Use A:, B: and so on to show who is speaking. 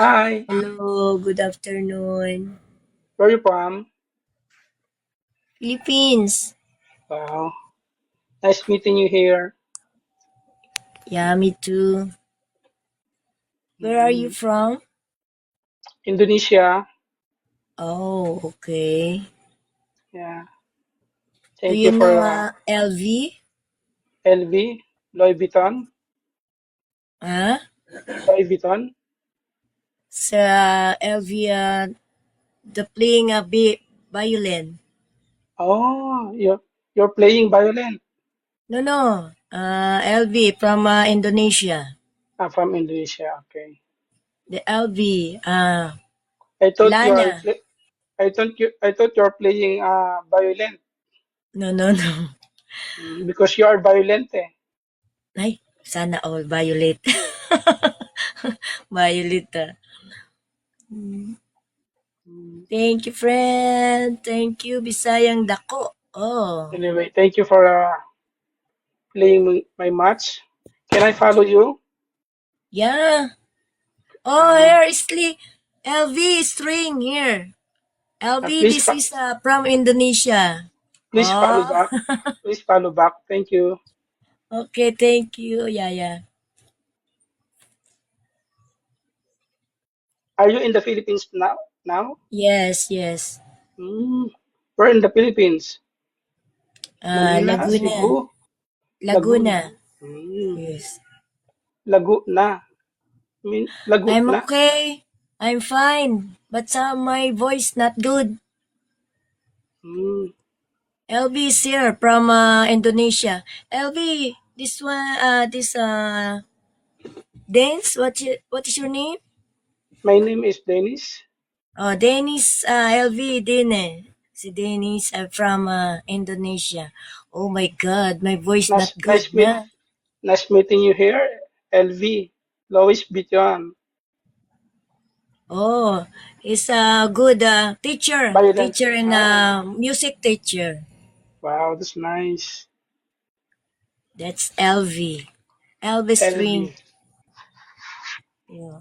A: Hi,
B: Hello, good afternoon.
A: where are you from?
B: Philippines.
A: Wow, nice meeting you here.
B: Yeah, me too. Where are you
A: Mm,
B: from?
A: Indonesia.
B: Oh, okay.
A: Yeah,
B: Do
A: thank
B: you
A: you for
B: know LV?
A: LV, Louis Vuitton,
B: Huh?
A: Louis Vuitton.
B: Sa LV, the playing a violin.
A: Oh, you're playing violin.
B: No, no. LV from Indonesia.
A: I'm from Indonesia. Okay.
B: The LV,
A: I thought you are.
B: Lana.
A: I thought you're playing violin
B: No, no, no.
A: because you are violent. Eh.
B: Ay, sana all violet. Violet.
A: Mm,
B: Thank you, friend. Thank you, Bisayang Dako. Oh,
A: Anyway, thank you for playing my match. Can I follow you?
B: yeah. Oh,
A: Uh,
B: here is LV string here. LV,
A: please,
B: this is from Indonesia.
A: please follow
B: Oh,
A: back. Please follow back. Thank you.
B: okay. Thank you. Yeah, yeah.
A: Are you in the Philippines now? Now?
B: Yes, yes.
A: Mm. We're in the Philippines. Manila,
B: Laguna.
A: Cebu,
B: Laguna.
A: Laguna. Mm.
B: Yes.
A: Laguna.
B: I'm
A: Laguna.
B: okay. I'm fine. But my voice not good.
A: Mm.
B: LV is here from Indonesia. LV, this one, this Dance, what is your name?
A: My name is Dennis.
B: Oh, Dennis LV din eh. Si Dennis from Indonesia. Oh my God, my voice not
A: Nice,
B: good
A: nice
B: na.
A: meet, nice meeting you here. LV, Lois Biton.
B: Oh, he's a good
A: Violent.
B: teacher and
A: Ah,
B: music teacher.
A: wow, that's nice.
B: That's LV. LV String.
A: LV.
B: Yeah.